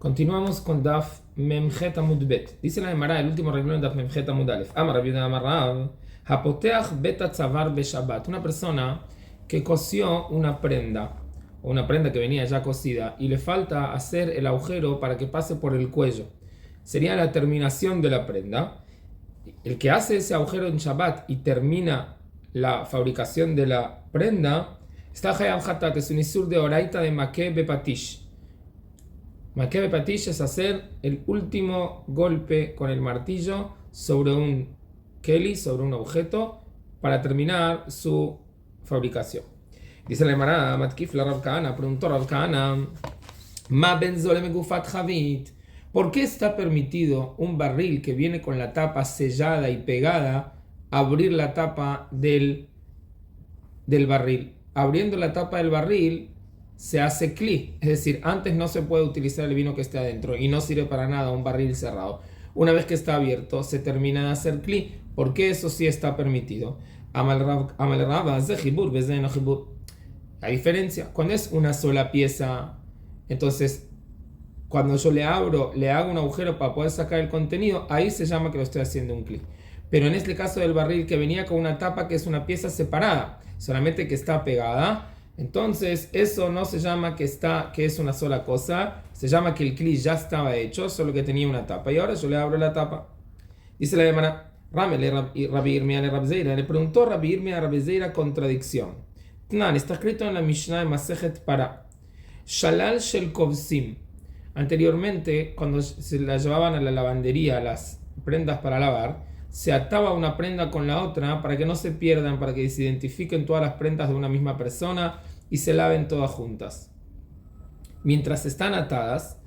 Continuamos con Daf Memchet Amud Bet. Dice la Gemara, el último renglón de Daf Memchet Amud Alef. Amar Rabbi Yehuda Amar Rav, Hapoteach bet atzavar beshabbat. Una persona que cosió una prenda, o una prenda que venía ya cosida, y le falta hacer el agujero para que pase por el cuello. Sería la terminación de la prenda. El que hace ese agujero en Shabbat y termina la fabricación de la prenda, está Hayam Hatat, es un isur de oraita de Makeh Bepatish. Makeh Bepatish es hacer el último golpe con el martillo sobre un keli, sobre un objeto, para terminar su fabricación. Dice la Gemara, Matkif la Rav Kahana, preguntó Rav Kahana, Ma benzole megufat javit. ¿Por qué está permitido un barril que viene con la tapa sellada y pegada abrir la tapa del barril? Abriendo la tapa del barril se hace kli, es decir, antes no se puede utilizar el vino que esté adentro y no sirve para nada un barril cerrado. Una vez que está abierto se termina de hacer kli. ¿Por qué eso sí está permitido? Hay diferencia. Cuando es una sola pieza, entonces cuando yo le abro, le hago un agujero para poder sacar el contenido, ahí se llama que lo estoy haciendo un clic. Pero en este caso del barril que venía con una tapa que es una pieza separada, solamente que está pegada, entonces eso no se llama que es una sola cosa, se llama que el clic ya estaba hecho, solo que tenía una tapa. Y ahora yo le abro la tapa. Dice la Gemara, Rabbi Irmia le preguntó Rabbi Irmia a Rabbi Zeira contradicción. Tnan, está escrito en la Mishnah de Masejet Para. Shalal shel kovsim. Anteriormente, cuando se las llevaban a la lavandería, las prendas para lavar, se ataba una prenda con la otra para que no se pierdan, para que se identifiquen todas las prendas de una misma persona y se laven todas juntas. Mientras están atadas,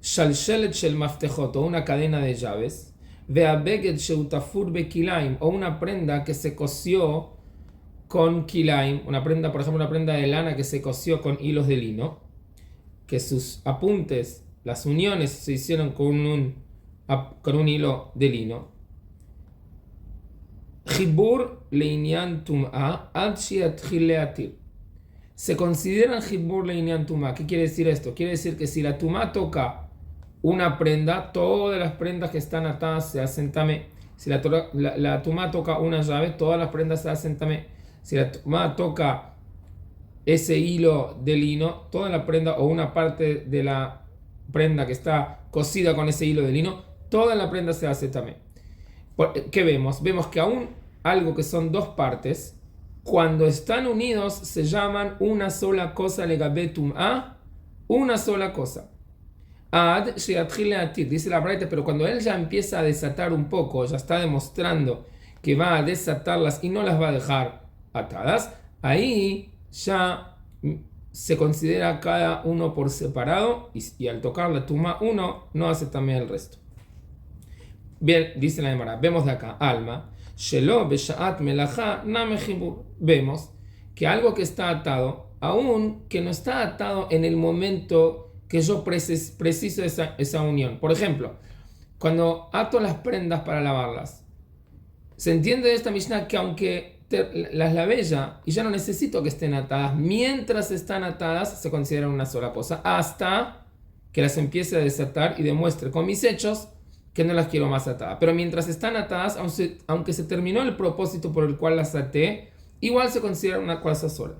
shalshelet shel maftejot, o una cadena de llaves, ve'abeged sheutafur bekilaim, o una prenda que se cosió con kilaim, una prenda, por ejemplo, una prenda de lana que se cosió con hilos de lino, que sus apuntes, las uniones se hicieron con un hilo de lino. Jibur leinian tum'a ad shiatchil leatir. Se consideran jibur leinian tum'a. ¿Qué quiere decir esto? Quiere decir que si la tum'a toca una prenda, todas las prendas que están atadas se hacen tamé. Si la tum'a toca una llave, todas las prendas se hacen tamé. Si la tum'a toca ese hilo de lino, toda la prenda o una parte de la prenda que está cosida con ese hilo de lino, toda la prenda se hace también. ¿Qué vemos? Vemos que aún algo que son dos partes, cuando están unidos se llaman una sola cosa, legabetum a, una sola cosa. Ad sheatchil leatir, dice la Braita, pero cuando él ya empieza a desatar un poco, ya está demostrando que va a desatarlas y no las va a dejar atadas, ahí ya se considera cada uno por separado y al tocar la tumá uno no hace también el resto. Bien, dice la Gemara, vemos de acá, alma, shelo beshaat melachá name jibur. Vemos que algo que está atado, aún que no está atado en el momento que yo preciso esa unión. Por ejemplo, cuando ato las prendas para lavarlas, se entiende de esta Mishnah que aunque las lavé ya y ya no necesito que estén atadas, mientras están atadas se consideran una sola cosa, hasta que las empiece a desatar y demuestre con mis hechos que no las quiero más atadas. Pero mientras están atadas, aunque se terminó el propósito por el cual las até, igual se considera una cosa sola.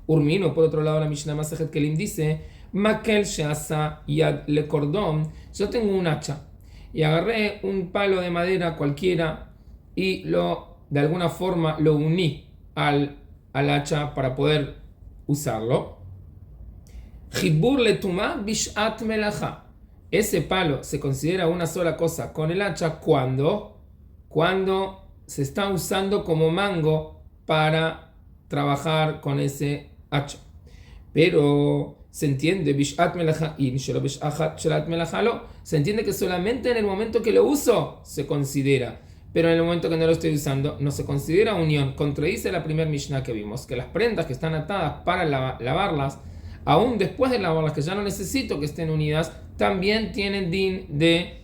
Urmino, por otro lado, la Mishnah Masejet Kelim dice, Makel sheasa yad le cordón, yo tengo un hacha y agarré un palo de madera cualquiera y de alguna forma lo uní al hacha para poder usarlo. Jibur letumá bishat melachá. Ese palo se considera una sola cosa con el hacha cuando se está usando como mango para trabajar con ese hacha. Pero se entiende bishat melachá in shelo bishat shelat melachá lo. Se entiende que solamente en el momento que lo uso se considera. Pero en el momento que no lo estoy usando, no se considera unión. Contradice la primera Mishnah que vimos, que las prendas que están atadas para lavarlas, aún después de lavarlas, que ya no necesito que estén unidas, también tienen din de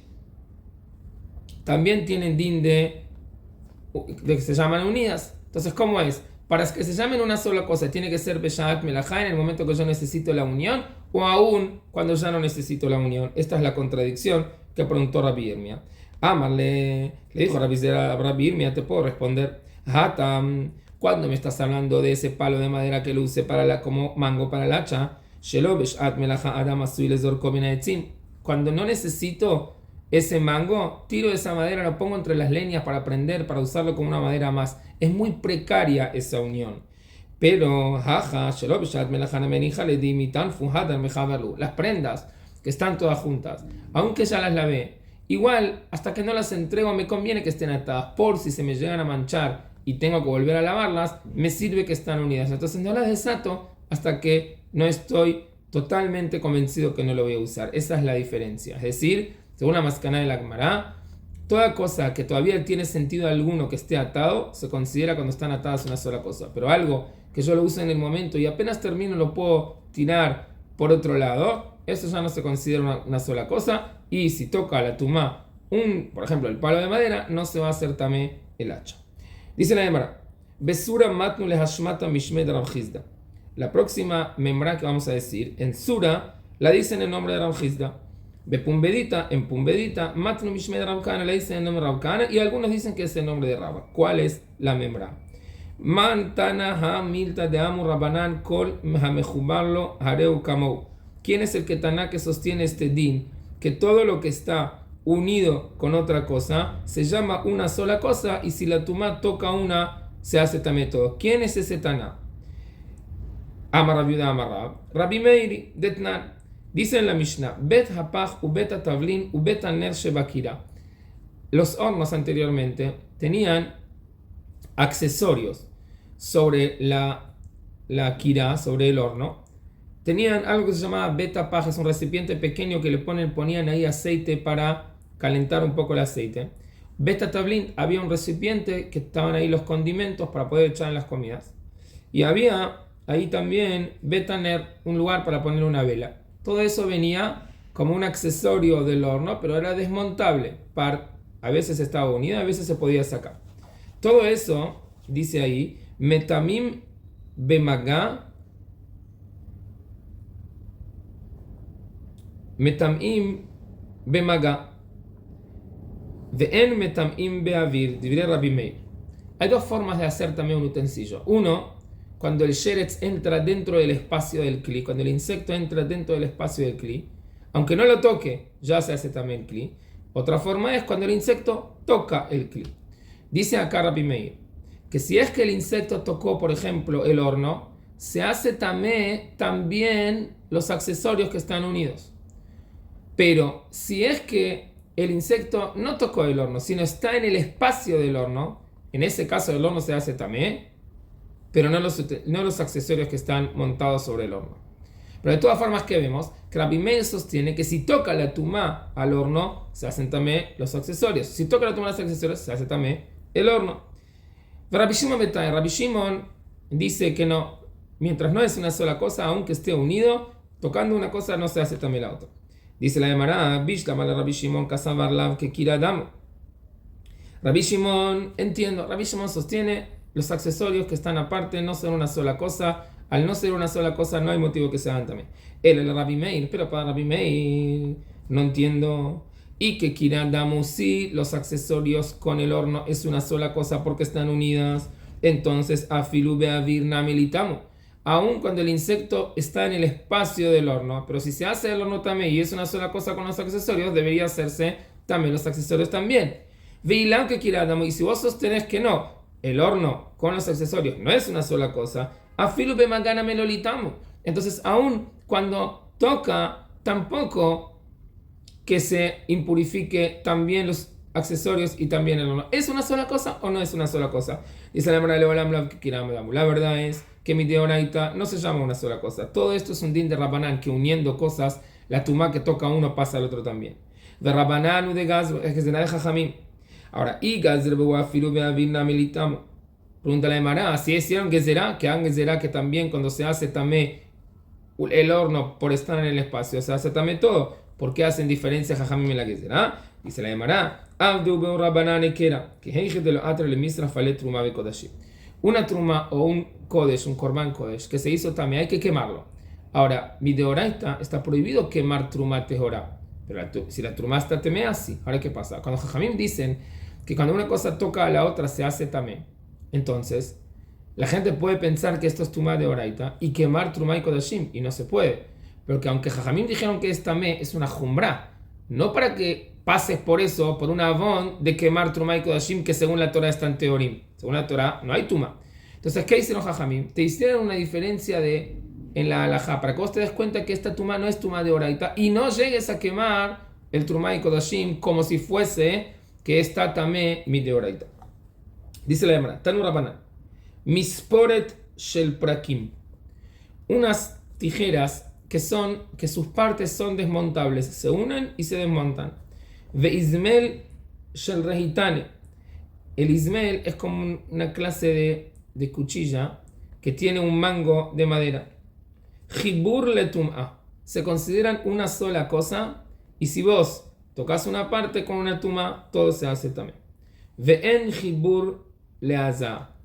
que se llaman unidas. Entonces, ¿cómo es? para que se llamen una sola cosa, tiene que ser Beshaat Melajá en el momento que yo necesito la unión o aún cuando ya no necesito la unión. Esta es la contradicción que preguntó Rabbi Irmia. Le dijo Rabbi Irmia, te puedo responder. Hatam, cuando me estás hablando de ese palo de madera que lo use como mango para el hacha, cuando no necesito ese mango, tiro esa madera, lo pongo entre las leñas para prender, para usarlo como una madera más. Es muy precaria esa unión. Pero, las prendas que están todas juntas, aunque ya las lavé, igual, hasta que no las entrego, me conviene que estén atadas, por si se me llegan a manchar y tengo que volver a lavarlas, me sirve que están unidas. Entonces no las desato hasta que no estoy totalmente convencido que no lo voy a usar. Esa es la diferencia. Es decir, según la Mascaná de la Gemara, toda cosa que todavía tiene sentido alguno que esté atado, se considera cuando están atadas una sola cosa. Pero algo que yo lo use en el momento y apenas termino lo puedo tirar por otro lado, eso ya no se considera una sola cosa. Y si toca la tumá, por ejemplo, el palo de madera, no se va a hacer tamé el hacha. Dice la Gemara, Besura matnu lehashmata mishmed Rav Hizda. La próxima memra que vamos a decir, en Sura, la dice en el nombre de Rav Hizda. Bepumbedita, en Pumbedita, matnu mishmed Rav Kana, la dice en el nombre de Rav Kana, y algunos dicen que es el nombre de Rabba. ¿Cuál es la memra? Mantana ha milta de amu rabanan kol hamejubarlo hareu kamou. ¿Quién es el Ketaná que sostiene este din? Que todo lo que está unido con otra cosa se llama una sola cosa, y si la tumá toca una, se hace también todo. ¿Quién es ese Taná? Amar Rabiuda Amar Rabbi Meiri Detnan. Dice en la Mishnah, Bet hapach ubet atavlin ubet aner shebakira. Los hornos anteriormente tenían accesorios sobre la kira, sobre el horno. Tenían algo que se llamaba beta paja, es un recipiente pequeño que le ponían ahí aceite para calentar un poco el aceite. Beta tablín, había un recipiente que estaban ahí los condimentos para poder echar en las comidas. Y había ahí también betaner, un lugar para poner una vela. Todo eso venía como un accesorio del horno, pero era desmontable. A veces estaba unido, a veces se podía sacar. Todo eso, dice ahí, metamim bemaga. Metamim bemaga ve'en metamim be'avir, diría Rabbi Meir. Hay dos formas de hacer también un utensilio. Uno, cuando el sheretz entra dentro del espacio del kli, cuando el insecto entra dentro del espacio del kli, aunque no lo toque, ya se hace también kli. Otra forma es cuando el insecto toca el kli. Dice acá Rabbi Meir que si es que el insecto tocó, por ejemplo, el horno, se hace también los accesorios que están unidos. Pero si es que el insecto no tocó el horno, sino está en el espacio del horno, en ese caso el horno se hace también, pero no los accesorios que están montados sobre el horno. Pero de todas formas, que vemos? Que Rabbi Meir sostiene que si toca la tumá al horno, se hacen también los accesorios. Si toca la tumá a los accesorios, se hace también el horno. Rabbi Shimon dice que no, mientras no es una sola cosa, aunque esté unido, tocando una cosa no se hace también la otra. Dice la Gemara, Bishlam ala Rabbi Shimon kasavar lav que kira damo. Rabbi Shimon, entiendo, Rabbi Shimon sostiene los accesorios que están aparte no son una sola cosa. Al no ser una sola cosa no hay motivo que se hagan también. El Rabbi Meir, pero para Rabbi Meir no entiendo. Y que kira damo, sí, los accesorios con el horno es una sola cosa porque están unidas. Entonces, afilu beavir namelitamo. Aun cuando el insecto está en el espacio del horno, pero si se hace el horno también y es una sola cosa con los accesorios, debería hacerse también los accesorios también. Veilan que quiera damo, y si vos sostenés que no, el horno con los accesorios no es una sola cosa, afilu bemagana melolitamo. Entonces, aun cuando toca, tampoco que se impurifique también los accesorios y también el horno. ¿Es una sola cosa o no es una sola cosa? Dice la verdad es que mi deoraita no se llama una sola cosa. Todo esto es un din de Rabanán, que uniendo cosas, la tumá que toca uno pasa al otro también. De Rabanán u de Gaz, es que se la deja Jamín. Ahora, y Gaz de Bewafiru Beavina Militamo. Pregunta la Emara, si es cierto que también cuando se hace también el horno por estar en el espacio, se hace también todo. ¿Por qué hacen diferencia Jajamim en la Gezerá? Dice la Emara, Abdu Beu Rabanán Ekera, que Heije de lo Atre le Misra Falet Truma Bekodashim. una truma o un kodesh, un korban kodesh, que se hizo también, hay que quemarlo. Ahora, mideoraita está prohibido quemar truma tehorá. Pero si la truma está temea, sí. Ahora, ¿qué pasa? Cuando Jajamim dicen que cuando una cosa toca a la otra se hace tamé, entonces la gente puede pensar que esto es truma de oraita y quemar truma y kodashim, y no se puede. Porque aunque Jajamim dijeron que es tamé, es una jumbra. No para que pases por eso, por un avón de quemar truma y kodashim, que según la Torah está en teorim. Según la Torah no hay tuma. Entonces, ¿qué hicieron Jajamim? Te hicieron una diferencia en la halajá, para que vos te des cuenta que esta tuma no es tuma de oraita y no llegues a quemar el truma y kodashim como si fuese que está tamé mi de oraita. Dice la Gemara, Tanu Rabanan, misporet shel prakim, unas tijeras que sus partes son desmontables, se unen y se desmontan. Ve izmel shel rehitane, el izmel es como una clase de cuchilla que tiene un mango de madera. Jibur le tum'a, se consideran una sola cosa, y si vos tocas una parte con una tuma, todo se hace también. Ve'en jibur le azá,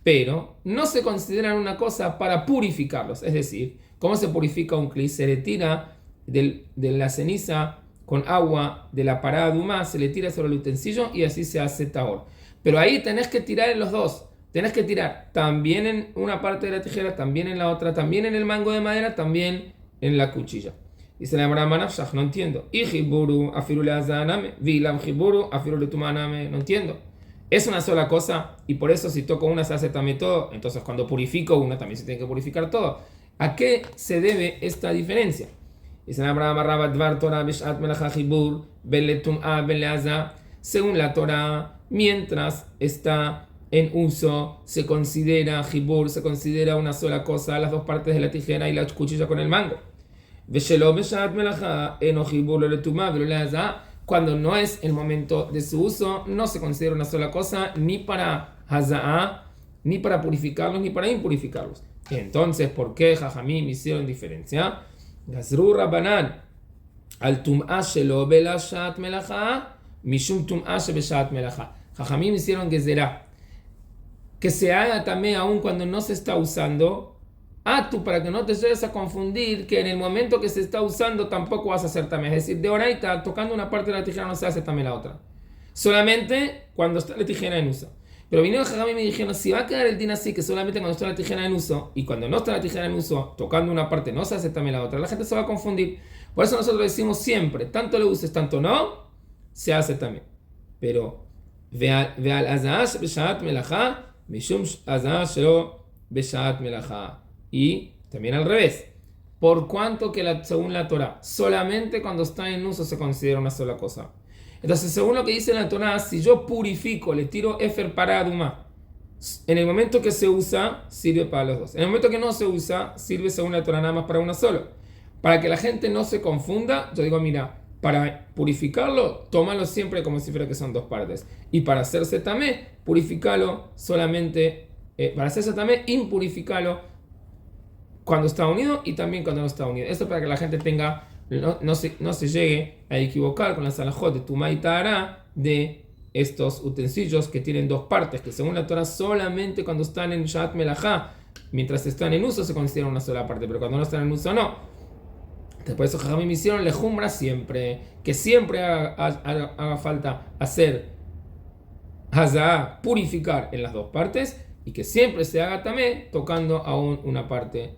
pero no se consideran una cosa para purificarlos. Es decir, ¿cómo se purifica un kli? Se le tira de la ceniza con agua de la parada de humá, se le tira sobre el utensilio y así se hace tahor. Pero ahí tenés que tirar en los dos. Tenés que tirar también en una parte de la tijera, también en la otra, también en el mango de madera, también en la cuchilla. Dice la Gemara Manafshach, no entiendo. Y jiburu afiru le azaname, vilam jiburu afiru le tumaname, no entiendo. Es una sola cosa y por eso si toco una se hace también todo. Entonces cuando purifico una también se tiene que purificar todo. ¿A qué se debe esta diferencia? Dice la Gemara Marrabat Dvar Torah Bishat Melacha Jibur Bele Tum'a Bele Azá. Según la Torah, mientras está en uso, se considera jibur, se considera una sola cosa, las dos partes de la tijera y la cuchilla con el mango. Cuando no es el momento de su uso, no se considera una sola cosa, ni para haza'ah, ni para purificarlos, ni para impurificarlos. Entonces, ¿por qué Jajamim hicieron diferencia? Gazru Rabbanan al tum'a shelo belashat melacha mishum tum'a shebeshat melacha. Jajamim hicieron que se haga también aún cuando no se está usando, para que no te llegues a confundir que en el momento que se está usando tampoco vas a hacer también. Es decir, de oraita, tocando una parte de la tijera no se hace también la otra. Solamente cuando está la tijera en uso. Pero vinieron Jajamim y me dijeron, si va a quedar el din así, que solamente cuando está la tijera en uso, y cuando no está la tijera en uso, tocando una parte no se hace también la otra, la gente se va a confundir. Por eso nosotros decimos siempre, tanto lo uses, tanto no, se hace también. Pero, ve'al azaash b'shat melachá, mishum azaash shelo b'shat melachá. Y también al revés. Por cuanto que según la Torah, solamente cuando está en uso se considera una sola cosa. Entonces, según lo que dice la Torah, si yo purifico, le tiro efer para adumá, en el momento que se usa, sirve para los dos. En el momento que no se usa, sirve según la Torah nada más para una sola. Para que la gente no se confunda, yo digo, mira, para purificarlo, tómalo siempre como si fuera que son dos partes. Y para hacerse tamé, purificarlo solamente, para hacerse tamé, impurificarlo cuando está unido y también cuando no está unido. Esto para que la gente tenga, no se llegue a equivocar con las alajot de Tumá y Tahara de estos utensilios que tienen dos partes, que según la Torah solamente cuando están en Shat Melachá, mientras están en uso se considera una sola parte, pero cuando no están en uso no. Por eso Jajamim hicieron lejumbra siempre, que siempre haga falta hacer hazá, purificar en las dos partes, y que siempre se haga tamé tocando aún una parte